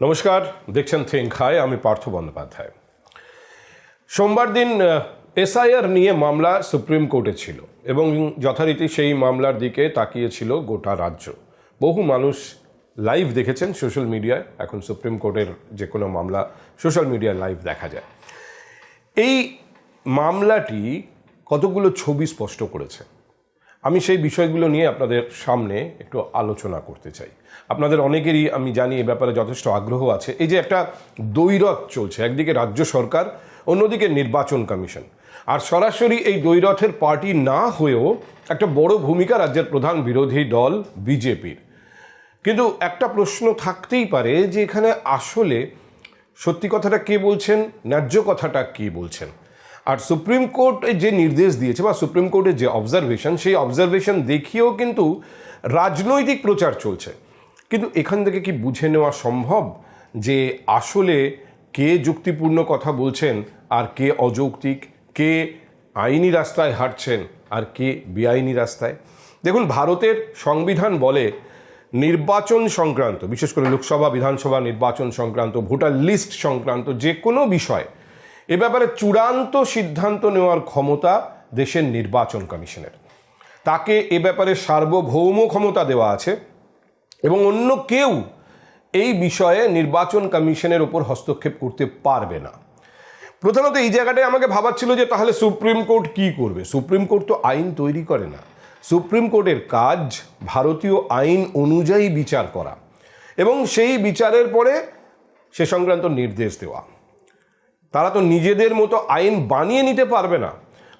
নমস্কার, দেখছেন think high. আমি পার্থ বন্দ্যোপাধ্যায়। সোমবার দিন এসআইআর নিয়ে মামলা সুপ্রিম কোর্টে ছিল এবং যথারীতি সেই মামলার দিকে তাকিয়েছিল গোটা রাজ্য। বহু মানুষ লাইভ দেখেছেন সোশ্যাল মিডিয়ায়। এখন সুপ্রিম কোর্টের যে কোনো মামলা সোশ্যাল মিডিয়ায় লাইভ দেখা যায়। এই মামলাটি কতগুলো ছবি স্পষ্ট করেছে। আমি সেই বিষয়গুলো নিয়ে আপনাদের সামনে একটু আলোচনা করতে চাই। আপনাদের অনেকেরই আমি জানি এ ব্যাপারে যথেষ্ট আগ্রহ আছে। এই যে একটা দ্বৈরথ চলছে, একদিকে রাজ্য সরকার, অন্যদিকে নির্বাচন কমিশন, আর সরাসরি এই দ্বৈরথের পার্টি না হয়েও একটা বড় ভূমিকা রাজ্যের প্রধান বিরোধী দল বিজেপির। কিন্তু একটা প্রশ্ন থাকতেই পারে যে এখানে আসলে সত্যি কথাটা কে বলছেন, ন্যায্য কথাটা কে বলছেন। আর সুপ্রিম কোর্ট যে নির্দেশ দিয়েছে বা সুপ্রিম কোর্টের যে অবজারভেশন, সেই অবজারভেশন দেখিয়েও কিন্তু রাজনৈতিক প্রচার চলছে। কিন্তু এখান থেকে কি বুঝে নেওয়া সম্ভব যে আসলে কে যুক্তিপূর্ণ কথা বলছেন আর কে অযৌক্তিক, কে আইনি রাস্তায় হাঁটছেন আর কে বেআইনি রাস্তায়? দেখুন, ভারতের সংবিধান বলে নির্বাচন সংক্রান্ত, বিশেষ করে লোকসভা বিধানসভা নির্বাচন সংক্রান্ত, ভোটার লিস্ট সংক্রান্ত যে কোনো বিষয়, এ ব্যাপারে চূড়ান্ত সিদ্ধান্ত নেওয়ার ক্ষমতা দেশের নির্বাচন কমিশনের। তাকে এ ব্যাপারে সার্বভৌম ক্ষমতা দেওয়া আছে এবং অন্য কেউ এই বিষয়ে নির্বাচন কমিশনের উপর হস্তক্ষেপ করতে পারবে না। প্রধানত এই জায়গাটায় আমাকে ভাবাচ্ছিল যে তাহলে সুপ্রিম কোর্ট কি করবে। সুপ্রিম কোর্ট তো আইন তৈরি করে না। সুপ্রিম কোর্টের কাজ ভারতীয় আইন অনুযায়ী বিচার করা এবং সেই বিচারের পরে সে সংক্রান্ত নির্দেশ দেওয়া। তারা তো নিজেদের মতো আইন বানিয়ে নিতে পারবে না।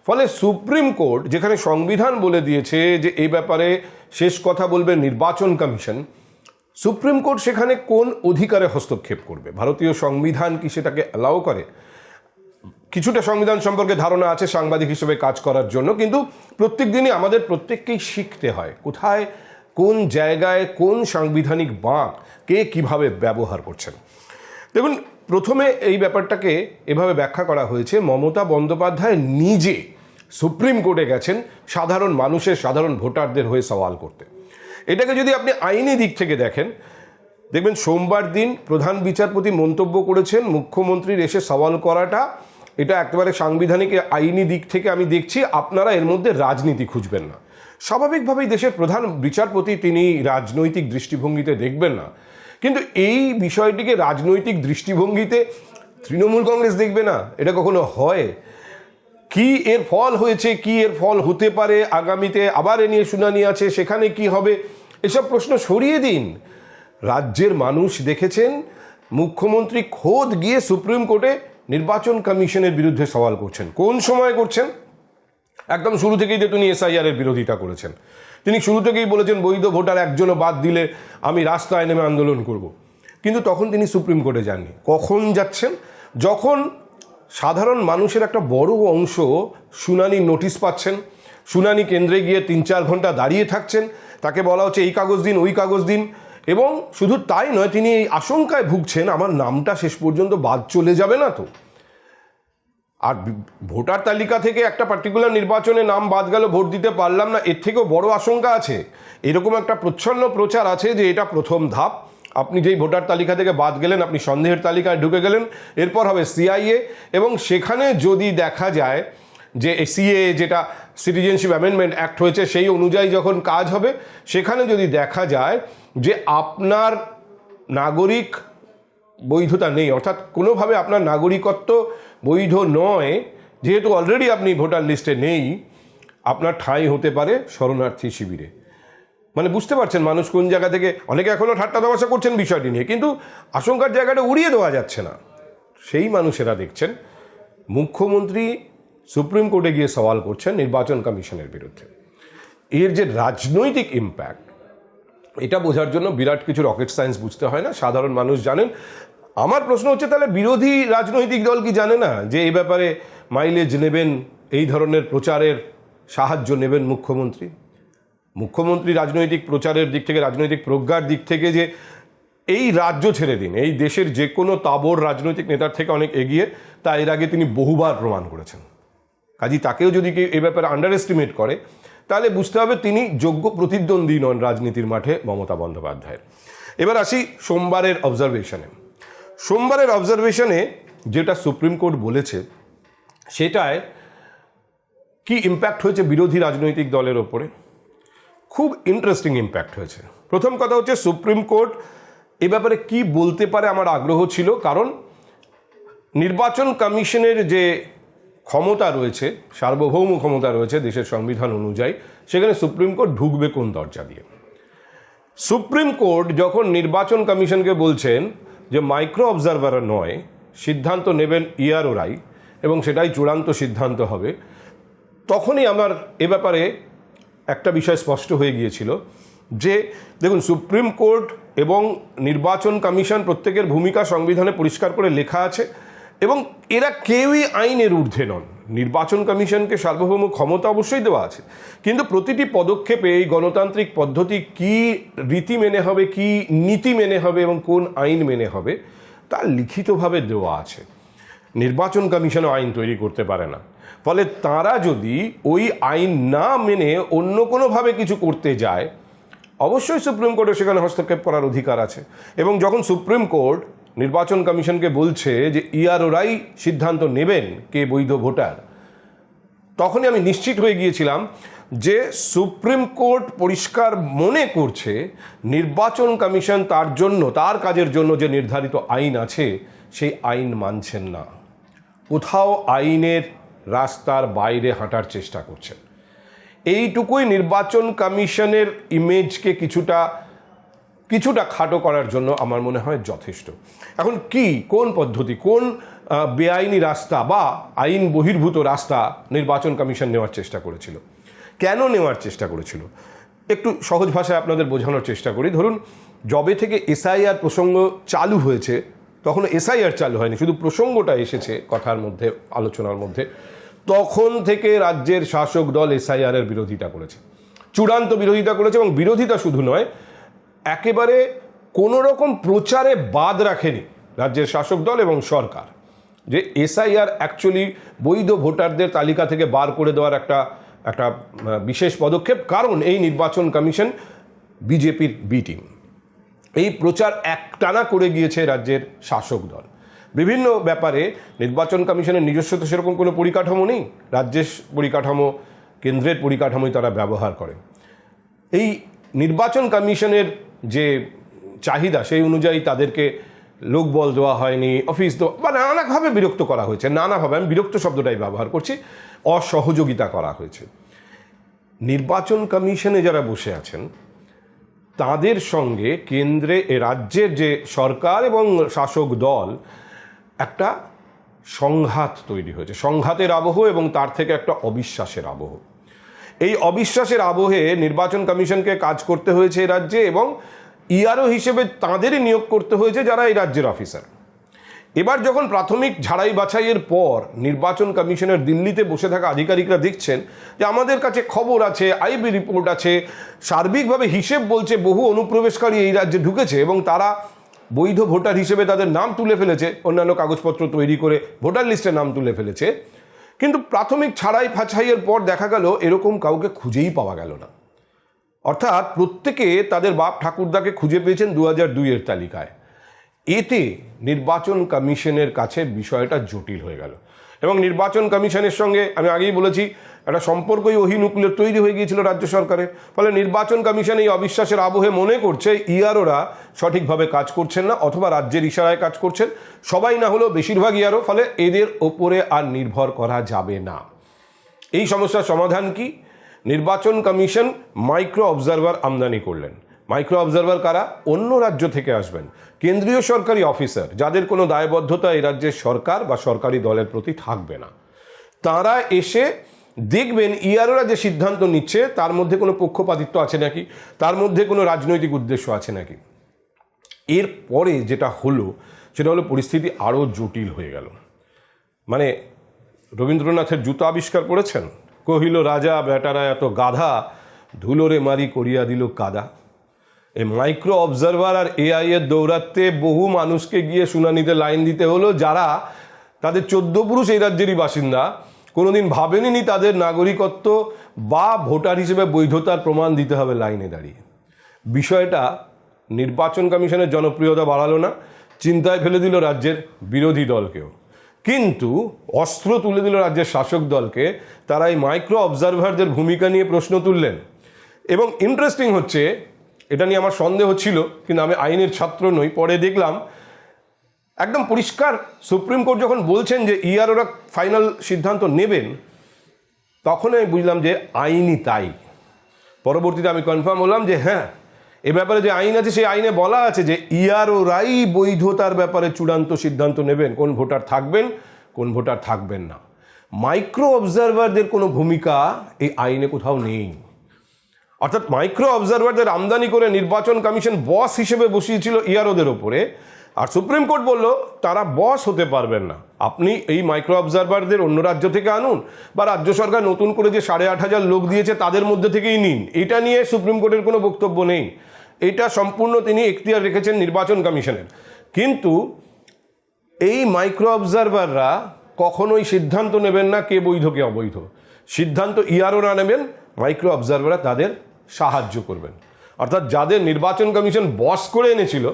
ফলে সুপ্রিম কোর্ট, যেখানে সংবিধান বলে দিয়েছে যে এই ব্যাপারে শেষ কথা বলবে নির্বাচন কমিশন, সুপ্রিম কোর্ট সেখানে কোন অধিকারে হস্তক্ষেপ করবে? ভারতীয় সংবিধান কি সেটাকে অ্যালাউ করে? কিছুটা সংবিধান সম্পর্কে ধারণা আছে সাংবাদিক হিসেবে কাজ করার জন্য, কিন্তু প্রত্যেক দিনই আমাদের প্রত্যেককেই শিখতে হয় কোথায়, কোন জায়গায়, কোন সাংবিধানিক বাঁক কে কিভাবে ব্যবহার করছেন। দেখুন, প্রথমে এই ব্যাপারটাকে এভাবে ব্যাখ্যা করা হয়েছে, মমতা বন্দ্যোপাধ্যায় নিজে সুপ্রিম কোর্টে গেছেন সাধারণ মানুষের, সাধারণ ভোটারদের হয়ে সওয়াল করতে। এটাকে যদি আপনি আইনি দিক থেকে দেখেন, দেখবেন সোমবার দিন প্রধান বিচারপতি মন্তব্য করেছেন মুখ্যমন্ত্রীর এসে সওয়াল করাটা এটা একেবারে সাংবিধানিক আইনি দিক থেকে আমি দেখছি আপনারা এর মধ্যে রাজনীতি খুঁজবেন না। স্বাভাবিকভাবেই দেশের প্রধান বিচারপতি তিনি রাজনৈতিক দৃষ্টিভঙ্গিতে দেখবেন না, কিন্তু এই বিষয়টিকে রাজনৈতিক দৃষ্টিভঙ্গিতে তৃণমূল কংগ্রেস দেখবে না, এটা কখনো হয়? কি এর ফল হয়েছে, কি এর ফল হতে পারে আগামীতে, আবার এ নিয়ে শুনানি আছে, সেখানে কি হবে, এসব প্রশ্ন সরিয়ে দিন। রাজ্যের মানুষ দেখেছেন মুখ্যমন্ত্রী খোদ গিয়ে সুপ্রিম কোর্টে নির্বাচন কমিশনের বিরুদ্ধে সওয়াল করছেন। কোন সময় করছেন? একদম শুরু থেকেই তো তিনি এসআইআর এর বিরোধিতা করেছেন। তিনি শুরু থেকেই বলেছেন বৈধ ভোটার একজনও বাদ দিলে আমি রাস্তায় নেমে আন্দোলন করব। কিন্তু তখন তিনি সুপ্রিম কোর্টে যাননি। কখন যাচ্ছেন? যখন সাধারণ মানুষের একটা বড় অংশ শুনানি নোটিশ পাচ্ছেন, শুনানি কেন্দ্রে গিয়ে 3-4 ঘন্টা দাঁড়িয়ে থাকছেন, তাকে বলা হচ্ছে এই কাগজ দিন, ওই কাগজ দিন, এবং শুধু তাই নয়, তিনি এই আশঙ্কায় ভুগছেন আমার নামটা শেষ পর্যন্ত বাদ চলে যাবে না তো। আর ভোটার তালিকা থেকে একটা পার্টিকুলার নির্বাচনে নাম বাদ গেল, ভোট দিতে পারলাম না, এর থেকেও বড় আশঙ্কা আছে। এরকম একটা প্রচ্ছন্ন প্রচার আছে যে এটা প্রথম ধাপ। আপনি যেই ভোটার তালিকা থেকে বাদ গেলেন, আপনি সন্দেহের তালিকায় ঢুকে গেলেন, এরপর হবে সিআইএ, এবং সেখানে যদি দেখা যায় যে সিএ, যেটা সিটিজেনশিপ অ্যামেন্ডমেন্ট অ্যাক্ট হয়েছে, সেই অনুযায়ী যখন কাজ হবে, সেখানে যদি দেখা যায় যে আপনার নাগরিক বৈধতা নেই, অর্থাৎ কোনোভাবে আপনার নাগরিকত্ব বৈধ নয়, যেহেতু অলরেডি আপনি ভোটার লিস্টে নেই, আপনার ঠাঁই হতে পারে শরণার্থী শিবিরে। মানে বুঝতে পারছেন মানুষ কোন জায়গা থেকে, অনেকে এখনও ঠাট্টা তামাশা করছেন বিষয়টি নিয়ে, কিন্তু আশঙ্কার জায়গাটা উড়িয়ে দেওয়া যাচ্ছে না। সেই মানুষেরা দেখছেন মুখ্যমন্ত্রী সুপ্রিম কোর্টে গিয়ে সওয়াল করছেন নির্বাচন কমিশনের বিরুদ্ধে। এর যে রাজনৈতিক ইম্প্যাক্ট, এটা বোঝার জন্য বিরাট কিছু রকেট সায়েন্স বুঝতে হয় না, সাধারণ মানুষ জানেন। আমার প্রশ্ন হচ্ছে, তাহলে বিরোধী রাজনৈতিক দল কি জানে না যে এই ব্যাপারে মাইলেজ নেবেন, এই ধরনের প্রচারের সাহায্য নেবেন মুখ্যমন্ত্রী? মুখ্যমন্ত্রী রাজনৈতিক প্রচারের দিক থেকে, রাজনৈতিক প্রজ্ঞার দিক থেকে যে এই রাজ্য ছেড়ে দিন, এই দেশের যে কোনো তাবড় রাজনৈতিক নেতার থেকে অনেক এগিয়ে, তা এর আগে তিনি বহুবার প্রমাণ করেছেন। কাজেই তাকেও যদি কেউ এই ব্যাপারে আন্ডার এস্টিমেট করে, তাহলে বুঝতে হবে তিনি যোগ্য প্রতিদ্বন্দ্বী নন রাজনীতির মাঠে মমতা বন্দ্যোপাধ্যায়ের। এবার আসি সোমবারের অবজারভেশনে। সোমবারের অবজারভেশনে যেটা সুপ্রিম কোর্ট বলেছে সেটায় কি ইম্প্যাক্ট হয়েছে বিরোধী রাজনৈতিক দলের ওপরে, খুব ইন্টারেস্টিং ইম্প্যাক্ট হয়েছে। প্রথম কথা হচ্ছে সুপ্রিম কোর্ট এ ব্যাপারে কি বলতে পারে আমার আগ্রহ ছিল, কারণ নির্বাচন কমিশনের যে ক্ষমতা রয়েছে, সার্বভৌম ক্ষমতা রয়েছে দেশের সংবিধান অনুযায়ী, সেখানে সুপ্রিম কোর্ট ঢুকবে কোন দরজা দিয়ে। সুপ্রিম কোর্ট যখন নির্বাচন কমিশনকে বলছেন যে মাইক্রো অবজারভার নয়, সিদ্ধান্ত নেবেন ইআরওরাই এবং সেটাই চূড়ান্ত সিদ্ধান্ত হবে, তখনই আমার এ ব্যাপারে একটা বিষয় স্পষ্ট হয়ে গিয়েছিল যে দেখুন, সুপ্রিম কোর্ট এবং নির্বাচন কমিশন প্রত্যেকের ভূমিকা সংবিধানে পরিষ্কার করে লেখা আছে এবং এরা কেউই আইনের ঊর্ধ্বে নন। নির্বাচন কমিশনকে সার্বভৌম ক্ষমতা অবশ্যই দেওয়া আছে, কিন্তু প্রতিটি পদক্ষেপে এই গণতান্ত্রিক পদ্ধতি কি রীতি মেনে হবে, কি নীতি মেনে হবে এবং কোন আইন মেনে হবে তা লিখিতভাবে দেওয়া আছে। নির্বাচন কমিশনও আইন তৈরি করতে পারে না, ফলে তারা যদি ওই আইন না মেনে অন্য কোনোভাবে কিছু করতে যায়, অবশ্যই সুপ্রিম কোর্টের সেখানে হস্তক্ষেপ করার অধিকার আছে। এবং যখন সুপ্রিম কোর্ট নির্বাচন কমিশনকে বলছে যে ইআরওরাই সিদ্ধান্ত নেবেন কে বৈধ ভোটার, তখনই আমি নিশ্চিত হয়ে গিয়েছিলাম যে সুপ্রিম কোর্ট পরিষ্কার মনে করছে নির্বাচন কমিশন তার জন্য, তার কাজের জন্য যে নির্ধারিত আইন আছে সেই আইন মানছেন না, কোথাও আইনের রাস্তার বাইরে হাঁটার চেষ্টা করছেন। এইটুকুই নির্বাচন কমিশনের ইমেজকে কিছুটা খাটো করার জন্য আমার মনে হয় যথেষ্ট। এখন কোন পদ্ধতি, কোন বেআইনি রাস্তা বা আইন বহির্ভূত রাস্তা নির্বাচন কমিশন নেওয়ার চেষ্টা করেছিল, কেন নেওয়ার চেষ্টা করেছিল, একটু সহজ ভাষায় আপনাদের বোঝানোর চেষ্টা করি। ধরুন, যবে থেকে এসআইআর প্রসঙ্গ চালু হয়েছে, তখন এসআইআর চালু হয়নি, শুধু প্রসঙ্গটা এসেছে কথার মধ্যে, আলোচনার মধ্যে, তখন থেকে রাজ্যের শাসক দল এসআইআরের বিরোধিতা করেছে, চূড়ান্ত বিরোধিতা করেছে। এবং বিরোধিতা শুধু নয়, একেবারে কোনো রকম প্রচারে বাদ রাখেনি রাজ্যের শাসক দল এবং সরকার যে এসআইআর অ্যাকচুয়ালি বৈধ ভোটারদের তালিকা থেকে বার করে দেওয়ার একটা বিশেষ পদক্ষেপ, কারণ এই নির্বাচন কমিশন বিজেপির বি টিম। এই প্রচার একটানা করে গিয়েছে রাজ্যের শাসক দল। বিভিন্ন ব্যাপারে নির্বাচন কমিশনের নিজস্ব তো সেরকম কোনো পরিকাঠামো নেই, রাজ্যের পরিকাঠামো, কেন্দ্রের পরিকাঠামোই তারা ব্যবহার করে। এই নির্বাচন কমিশনের যে চাহিদা সেই অনুযায়ী তাদেরকে লোকবল দেওয়া হয়নি, অফিস দেওয়া বা নানাভাবে বিরক্ত করা হয়েছে, নানাভাবে, আমি বিরক্ত শব্দটাই ব্যবহার করছি, অসহযোগিতা করা হয়েছে। নির্বাচন কমিশনে যারা বসে আছেন তাদের সঙ্গে কেন্দ্রে রাজ্যের যে সরকার এবং শাসক দল একটা সংঘাত তৈরি হয়েছে, সংঘাতের আবহ এবং তার থেকে একটা অবিশ্বাসের আবহ। এই অবিশ্বাসের আবহে নির্বাচন কমিশনকে কাজ করতে হয়েছে এই রাজ্যে এবং ইআরও হিসেবে তাঁদেরই নিয়োগ করতে হয়েছে যারা এই রাজ্যের অফিসার। এবার যখন প্রাথমিক ঝাড়াই বাছাইয়ের পর নির্বাচন কমিশনের দিল্লিতে বসে থাকা আধিকারিকরা দেখছেন যে আমাদের কাছে খবর আছে, আইবি রিপোর্ট আছে, সার্বিকভাবে হিসেব বলছে বহু অনুপ্রবেশকারী এই রাজ্যে ঢুকেছে এবং তারা বৈধ ভোটার হিসেবে তাদের নাম তুলে ফেলেছে, অন্যান্য কাগজপত্র তৈরি করে ভোটার লিস্টে নাম তুলে ফেলেছে, কিন্তু প্রাথমিক ছাড়াই ফাছাইয়ের পর দেখা গেল এরকম কাউকে খুঁজেই পাওয়া গেল না। অর্থাৎ প্রত্যেকে তাদের বাপ ঠাকুরদাকে খুঁজে পেয়েছেন 2002-এর তালিকায়। এতে নির্বাচন কমিশনের কাছে বিষয়টা জটিল হয়ে গেল এবং নির্বাচন কমিশনের সঙ্গে আমি আগেই বলেছি একটা সম্পর্কই অহিনুক্লিয় তৈরি হয়ে গিয়েছিল রাজ্য সরকারের। ফলে নির্বাচন কমিশন এই অবিশ্বাসের আবহে মনে করছে ইআরওরা সঠিকভাবে কাজ করছেন না অথবা রাজ্যের ইশারায় কাজ করছেন, সবাই না হলেও বেশিরভাগ ইআরও, ফলে এদের ওপরে আর নির্ভর করা যাবে না। এই সমস্যার সমাধান কি? নির্বাচন কমিশন মাইক্রো অবজারভার আমদানি করলেন। মাইক্রো অবজারভার কারা? অন্য রাজ্য থেকে আসবেন, কেন্দ্রীয় সরকারি অফিসার যাদের কোনো দায়বদ্ধতা এই রাজ্যের সরকার বা সরকারি দলের প্রতি থাকবে না। তারা এসে দেখবেন ইআরওরা যে সিদ্ধান্ত নিচ্ছে তার মধ্যে কোনো পক্ষপাতিত্ব আছে নাকি, তার মধ্যে কোনো রাজনৈতিক উদ্দেশ্য আছে নাকি। এরপরে যেটা হলো সেটা হলো পরিস্থিতি আরও জটিল হয়ে গেল। মানে রবীন্দ্রনাথের জুতো আবিষ্কার করেছেন, কহিল রাজা বেটারা এত গাধা, ধুলোরে মারি করিয়া দিল কাদা। এই মাইক্রো অবজারভার আর এআই এর দৌরাত্মে বহু মানুষকে গিয়ে শুনানিতে লাইন দিতে হলো যারা তাদের 14 পুরুষ এই রাজ্যেরই বাসিন্দা, কোনোদিন ভাবেনি তাদের নাগরিকত্ব বা ভোটার হিসেবে বৈধতার প্রমাণ দিতে হবে লাইনে দাঁড়িয়ে। বিষয়টা নির্বাচন কমিশনের জনপ্রিয়তা বাড়ালো না, চিন্তায় ফেলে দিল রাজ্যের বিরোধী দলকেও, কিন্তু অস্ত্র তুলে দিল রাজ্যের শাসক দলকে। তারা এই মাইক্রো অবজারভারদের ভূমিকা নিয়ে প্রশ্ন তুললেন। এবং ইন্টারেস্টিং হচ্ছে, এটা নিয়ে আমার সন্দেহ ছিল, কিন্তু আমি আইনের ছাত্র নই, পরে দেখলাম একদম পরিষ্কার সুপ্রিম কোর্ট যখন বলছেন যে ইআরওরা ফাইনাল সিদ্ধান্ত নেবেন, তখন আমি বুঝলাম যে আইনই তাই। পরবর্তীতে আমি কনফার্ম হলাম যে হ্যাঁ, এ ব্যাপারে যে আইন আছে সেই আইনে বলা আছে যে ইআরওরাই বৈধতার ব্যাপারে চূড়ান্ত সিদ্ধান্ত নেবেন, কোন ভোটার থাকবেন কোন ভোটার থাকবেন না। মাইক্রো অবজারভারদের কোনো ভূমিকা এই আইনে কোথাও নেই। অর্থাৎ মাইক্রো অবজারভারদের আমদানি করে নির্বাচন কমিশন বস হিসেবে বসিয়েছিল ইআরওদের ওপরে, আর সুপ্রিম কোর্ট বলল তারা বস হতে পারবেন না। আপনি এই মাইক্রো অবজারভারদের অন্য রাজ্য থেকে আনুন, বা রাজ্য সরকার নতুন করে যে 8,500 লোক দিয়েছে তাদের মধ্যে থেকেই নিন, এটা নিয়ে সুপ্রিম কোর্টের কোনো বক্তব্য নেই। এটা সম্পূর্ণ তিনি এখতিয়ার রেখেছেন নির্বাচন কমিশনের। কিন্তু এই মাইক্রো অবজারভাররা কখনোই সিদ্ধান্ত নেবেন না কে বৈধ কে অবৈধ। সিদ্ধান্ত ইআরওরা নেবেন, মাইক্রো অবজারভাররা তাদের সাহায্য করবেন। অর্থাৎ যাদের নির্বাচন কমিশন বস করে এনেছিল,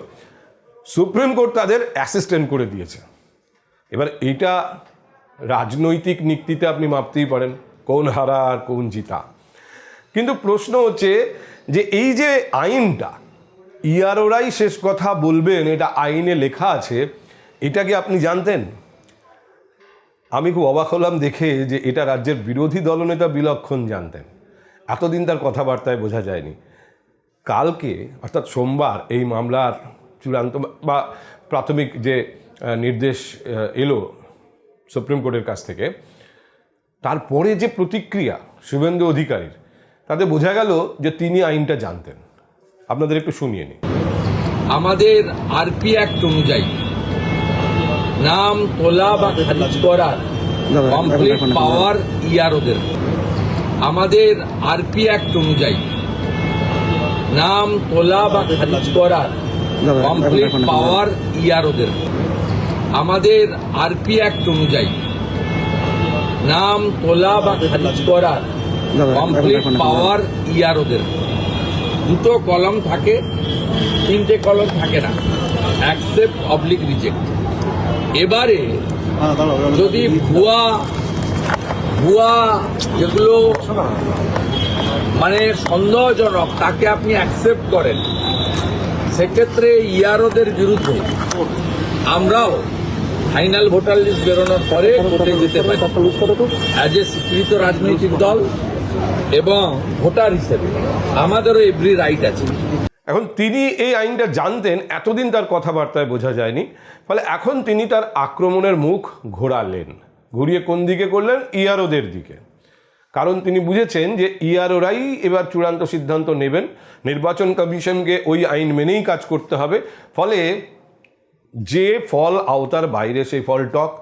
সুপ্রিম কোর্ট তাদের অ্যাসিস্ট্যান্ট করে দিয়েছে। এবার এইটা রাজনৈতিক নীতিতে আপনি মাপতেই পারেন কোন হারা আর কোন জিতা। কিন্তু প্রশ্ন হচ্ছে যে এই যে আইনটা ইআরওরাই শেষ কথা বলবেন, এটা আইনে লেখা আছে, এটা কি আপনি জানতেন? আমি খুব অবাক হলাম দেখে যে এটা রাজ্যের বিরোধী দলনেতা বিলক্ষণ জানতেন। এতদিন তার কথাবার্তায় বোঝা যায়নি। কালকে অর্থাৎ সোমবার এই মামলার চূড়ান্ত বা প্রাথমিক যে নির্দেশ এলো সুপ্রিম কোর্টের কাছ থেকে, তারপরে যে প্রতিক্রিয়া শুভেন্দু অধিকারীর, তাতে বোঝা গেল যে তিনি আইনটা জানতেন। আপনাদের একটু শুনিয়ে নিই। আমাদের আরপি অ্যাক্ট অনুযায়ী নাম তোলা বা খারিজ করার কমপ্লিট পাওয়ার ইআরওদের। আমাদের আরপি অ্যাক্ট অনুযায়ী নাম তোলা বা খারিজ করার কমপ্লিট পাওয়ার ইআরওদের। আমাদের আরপি অ্যাক্ট অনুযায়ী নাম তোলা বা খারিজ করার কমপ্লিট পাওয়ার ইআরওদের। দুটো কলম থাকে, 3টে কলম থাকে না, অ্যাকসেপ্ট অবলিক রিজেক্ট। এবারে যদি ভুয়া যেগুলো মানে সন্দেহজনক তাকে আপনি অ্যাকসেপ্ট করেন, সেক্ষেত্রে ইআরওদের বিরুদ্ধে আমরাও ফাইনাল ভোটার লিস্ট বেরোনোর পরে কোর্টে যেতে পারি অ্যাজ এ স্বীকৃত রাজনৈতিক দল, এবং ভোটার হিসেবে আমাদেরও এভরি রাইট আছে। এখন তিনি এই আইনটা জানতেন, এতদিন তার কথাবার্তায় বোঝা যায়নি। ফলে এখন তিনি তার আক্রমণের মুখ ঘোরালেন, ঘুরিয়ে কোন দিকে করলেন? ইআরওদের দিকে। কারণ তিনি বুঝেছেন যে ইআরওরাই এবার চূড়ান্ত সিদ্ধান্ত নেবেন, নির্বাচন কমিশনকে ওই আইন মেনেই কাজ করতে হবে। ফলে যে ফল আওতার বাইরে সেই ফল টক,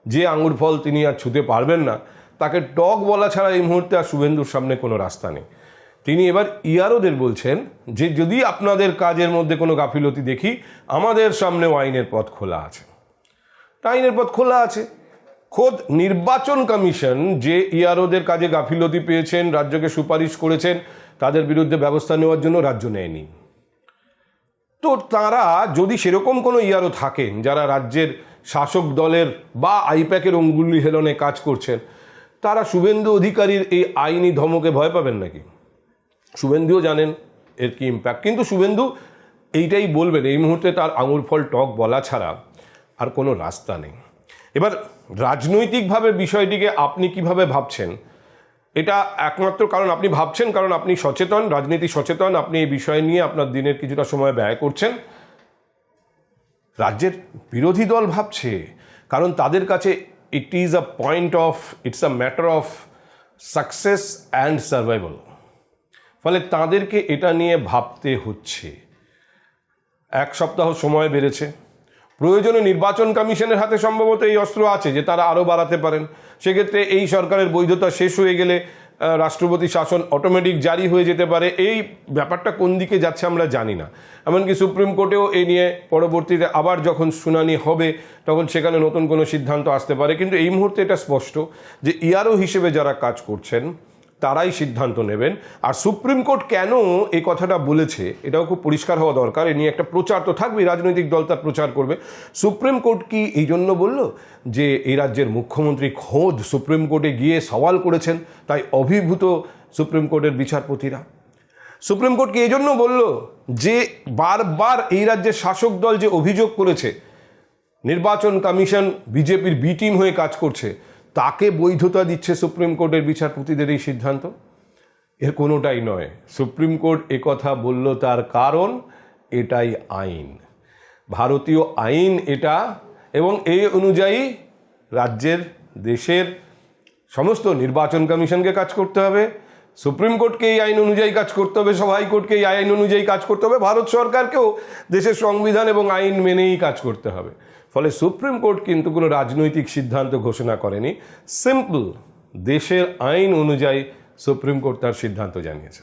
যে আঙুর ফল তিনি আর ছুঁতে পারবেন না, তাকে টক বলা ছাড়া এই মুহূর্তে আর শুভেন্দুর সামনে কোনো রাস্তা নেই। তিনি এবার ইআরওদের বলছেন যে যদি আপনাদের কাজের মধ্যে কোনো গাফিলতি দেখি, আমাদের সামনেও আইনের পথ খোলা আছে। আইনের পথ খোলা আছে। খোদ নির্বাচন কমিশন যে ইআরওদের কাজে গাফিলতি পেয়েছেন, রাজ্যকে সুপারিশ করেছেন, তাদের বিরুদ্ধে ব্যবস্থা নেওয়ার জন্য রাজ্য নেয়নি। তো তারা যদি সেরকম কোনো ইআরও থাকেন যারা রাজ্যের শাসক দলের বা আইপ্যাকের অঙ্গুলি হেলনে কাজ করছেন, তারা শুভেন্দু অধিকারীর এই আইনি ধমকে ভয় পাবেন নাকি? শুভেন্দুও জানেন এর কি ইম্প্যাক্ট, কিন্তু শুভেন্দু এইটাই বলবেন। এই মুহূর্তে তার আঙুর ফল টক বলা ছাড়া আর কোনো রাস্তা নেই। এবার রাজনৈতিকভাবে বিষয়টিকে আপনি কিভাবে ভাবছেন, এটা একমাত্র কারণ আপনি ভাবছেন কারণ আপনি সচেতন, রাজনীতি সচেতন, আপনি এই বিষয় নিয়ে আপনার দিনের কিছুটা সময় ব্যয় করছেন। রাজ্যের বিরোধী দল ভাবছে, কারণ তাদের কাছে it's a matter of success and survival. ফলে তাদেরকে এটা নিয়ে ভাবতে হচ্ছে। 1 সপ্তাহ সময় বেড়েছে। প্রয়োজনে নির্বাচন কমিশনের হাতে সম্ভবত এই অস্ত্র আছে যে তারা আরও বাড়াতে পারেন। সেক্ষেত্রে এই সরকারের বৈধতা শেষ হয়ে গেলে রাষ্ট্রপতি শাসন অটোমেটিক জারি হয়ে যেতে পারে। এই ব্যাপারটা কোন দিকে যাচ্ছে আমরা জানি না। এমনকি সুপ্রিম কোর্টেও এই নিয়ে পরবর্তীতে আবার যখন শুনানি হবে তখন সেখানে নতুন কোনো সিদ্ধান্ত আসতে পারে। কিন্তু এই মুহূর্তে এটা স্পষ্ট যে ইআরও হিসেবে যারা কাজ করছেন তারাই সিদ্ধান্ত নেবেন। আর সুপ্রিম কোর্ট কেন এই কথাটা বলেছে এটাও খুব পরিষ্কার হওয়া দরকার। এ নিয়ে একটা প্রচার তো থাকবেই, রাজনৈতিক দল তার প্রচার করবে। সুপ্রিম কোর্ট কি এই জন্য বলল যে এই রাজ্যের মুখ্যমন্ত্রী খোদ সুপ্রিম কোর্টে গিয়ে সওয়াল করেছেন, তাই অভিভূত সুপ্রিম কোর্টের বিচারপতিরা? সুপ্রিম কোর্ট কি এই জন্য বলল যে বারবার এই রাজ্যের শাসক দল যে অভিযোগ করেছে নির্বাচন কমিশন বিজেপির বি টিম হয়ে কাজ করছে, তাকে বৈধতা দিচ্ছে সুপ্রিম কোর্টের বিচারপতিদের এই সিদ্ধান্ত? এর কোনোটাই নয়। সুপ্রিম কোর্ট একথা বলল তার কারণ এটাই আইন, ভারতীয় আইন এটা, এবং এই অনুযায়ী রাজ্যের দেশের সমস্ত নির্বাচন কমিশনকে কাজ করতে হবে, সুপ্রিম কোর্টকে এই আইন অনুযায়ী কাজ করতে হবে, সব হাইকোর্টকে এই আইন অনুযায়ী কাজ করতে হবে, ভারত সরকারকেও দেশের সংবিধান এবং আইন মেনেই কাজ করতে হবে। ফলে সুপ্রিম কোর্ট কিন্তু কোনো রাজনৈতিক সিদ্ধান্ত ঘোষণা করেনি, সিম্পল দেশের আইন অনুযায়ী সুপ্রিম কোর্ট তার সিদ্ধান্ত জানিয়েছে।